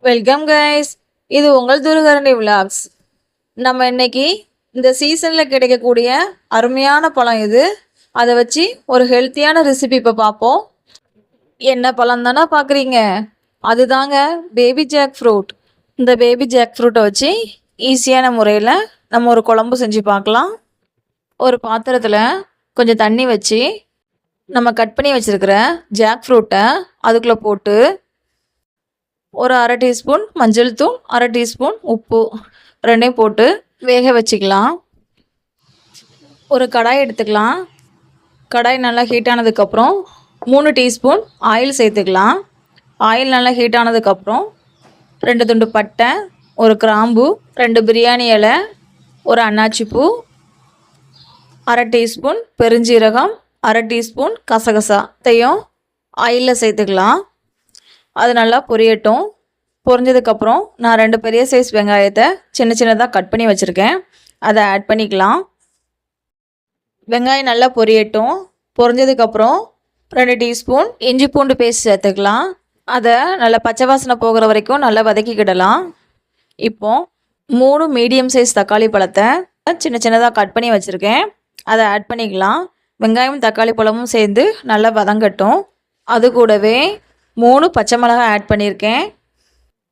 Welcome guys, இது உங்கள் துருகரணி vlogs. நம்ம இன்னைக்கு இந்த சீசனில் கிடைக்கக்கூடிய அருமையான பழம் இது. அதை வச்சு ஒரு ஹெல்த்தியான ரெசிபி இப்போ பார்ப்போம். என்ன பழம் தானே பார்க்குறீங்க? அதுதாங்க பேபி ஜாக் ஃப்ரூட். இந்த பேபி ஜாக் ஃப்ரூட்டை வச்சு ஈஸியான முறையில் நம்ம ஒரு குழம்பு செஞ்சு பார்க்கலாம். ஒரு பாத்திரத்தில் கொஞ்சம் தண்ணி வச்சு நம்ம கட் பண்ணி வச்சுருக்கிற ஜாக் ஃப்ரூட்டை அதுக்குள்ளே போட்டு ஒரு அரை டீஸ்பூன் மஞ்சள் தூள், அரை டீஸ்பூன் உப்பு ரெண்டையும் போட்டு வேக வச்சுக்கலாம். ஒரு கடாய் எடுத்துக்கலாம். கடாய் நல்லா ஹீட் ஆனதுக்கப்புறம் 3 டீஸ்பூன் ஆயில் சேர்த்துக்கலாம். ஆயில் நல்லா ஹீட் ஆனதுக்கப்புறம் 2 துண்டு பட்டை, ஒரு கிராம்பு, 2 பிரியாணி இலை, ஒரு அன்னாச்சி பூ, அரை டீஸ்பூன் பெருஞ்சீரகம், அரை டீஸ்பூன் கசகசாத்தையும் ஆயிலில் சேர்த்துக்கலாம். அது நல்லா பொரியட்டும். பொரிஞ்சதுக்கப்புறம் நான் 2 பெரிய சைஸ் வெங்காயத்தை சின்ன சின்னதாக கட் பண்ணி வச்சுருக்கேன். அதை ஆட் பண்ணிக்கலாம். வெங்காயம் நல்லா பொரியட்டும். பொரிஞ்சதுக்கப்புறம் 2 டீஸ்பூன் இஞ்சி பூண்டு பேஸ்ட் சேர்த்துக்கலாம். அதை நல்லா பச்சை வாசனை போகிற வரைக்கும் நல்லா வதக்கிக்கிடலாம். இப்போது 3 மீடியம் சைஸ் தக்காளி பழத்தை சின்ன சின்னதாக கட் பண்ணி வச்சுருக்கேன். அதை ஆட் பண்ணிக்கலாம். வெங்காயம் தக்காளி பழமும் சேர்ந்து நல்லா வதங்கட்டும். அது கூடவே 3 பச்சை மிளகாய் ஆட் பண்ணியிருக்கேன்.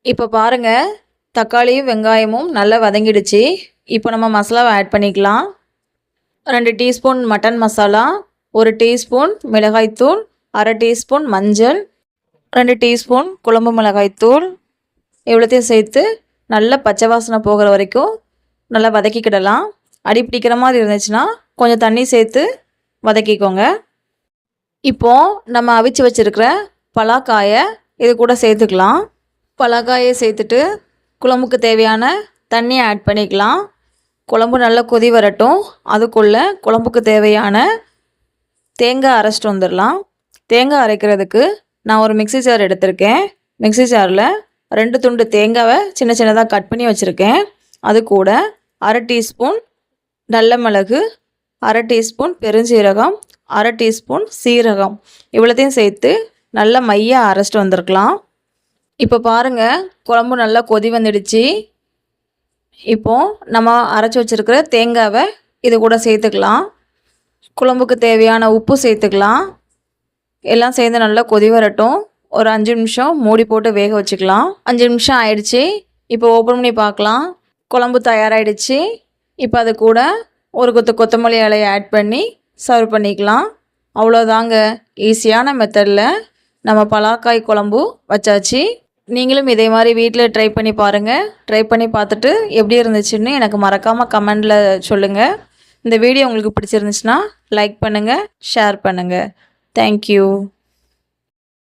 இப்போ பாருங்கள், தக்காளியும் வெங்காயமும் நல்லா வதங்கிடுச்சு. இப்போ நம்ம மசாலாவை ஆட் பண்ணிக்கலாம். 2 டீஸ்பூன் மட்டன் மசாலா, 1 டீஸ்பூன் மிளகாய்த்தூள், அரை டீஸ்பூன் மஞ்சள், 2 டீஸ்பூன் குழம்பு மிளகாய்த்தூள் இவ்வளோத்தையும் சேர்த்து நல்லா பச்சை வாசனை போகிற வரைக்கும் நல்லா வதக்கிக்கிடலாம். அடி பிடிக்கிற மாதிரி இருந்துச்சுன்னா கொஞ்சம் தண்ணி சேர்த்து வதக்கிக்கோங்க. இப்போது நம்ம அவிச்சு வச்சுருக்கிற பலாக்காயை இது கூட சேர்த்துக்கலாம். பலாக்காயை சேர்த்துட்டு குழம்புக்கு தேவையான தண்ணியை ஆட் பண்ணிக்கலாம். குழம்பு நல்லா கொதி வரட்டும். அதுக்குள்ளே குழம்புக்கு தேவையான தேங்காய் அரைச்சிட்டு வந்துடலாம். தேங்காய் அரைக்கிறதுக்கு நான் ஒரு மிக்ஸி ஜார் எடுத்திருக்கேன். மிக்ஸி ஜாரில் 2 துண்டு தேங்காவை சின்ன சின்னதாக கட் பண்ணி வச்சுருக்கேன். அது கூட அரை டீஸ்பூன் நல்ல மிளகு, அரை டீஸ்பூன் பெருஞ்சீரகம், அரை டீஸ்பூன் சீரகம் இவ்வளோத்தையும் சேர்த்து நல்லா மையாக அரைச்சிட்டு வந்துருக்கலாம். இப்போ பாருங்கள், குழம்பு நல்லா கொதி வந்துடுச்சு. இப்போது நம்ம அரைச்சி வச்சுருக்கிற தேங்காவை இது கூட சேர்த்துக்கலாம். குழம்புக்கு தேவையான உப்பு சேர்த்துக்கலாம். எல்லாம் சேர்ந்து நல்லா கொதி வரட்டும். ஒரு 5 நிமிஷம் மூடி போட்டு வேக வச்சுக்கலாம். 5 நிமிஷம் ஆயிடுச்சு. இப்போ ஓப்பன் பண்ணி பார்க்கலாம். குழம்பு தயாராகிடுச்சு. இப்போ அது கூட ஒரு கொத்தமல்லி இலையை ஆட் பண்ணி சர்வ் பண்ணிக்கலாம். அவ்வளோதாங்க, ஈஸியான மெத்தடில் நம்ம பலாக்காய் குழம்பு வச்சாச்சு. நீங்களும் இதே மாதிரி வீட்டில் ட்ரை பண்ணி பாருங்கள். ட்ரை பண்ணி பார்த்துட்டு எப்படி இருந்துச்சுன்னு எனக்கு மறக்காமல் கமெண்டில் சொல்லுங்கள். இந்த வீடியோ உங்களுக்கு பிடிச்சிருந்துச்சுன்னா லைக் பண்ணுங்கள், ஷேர் பண்ணுங்கள். தேங்க்யூ.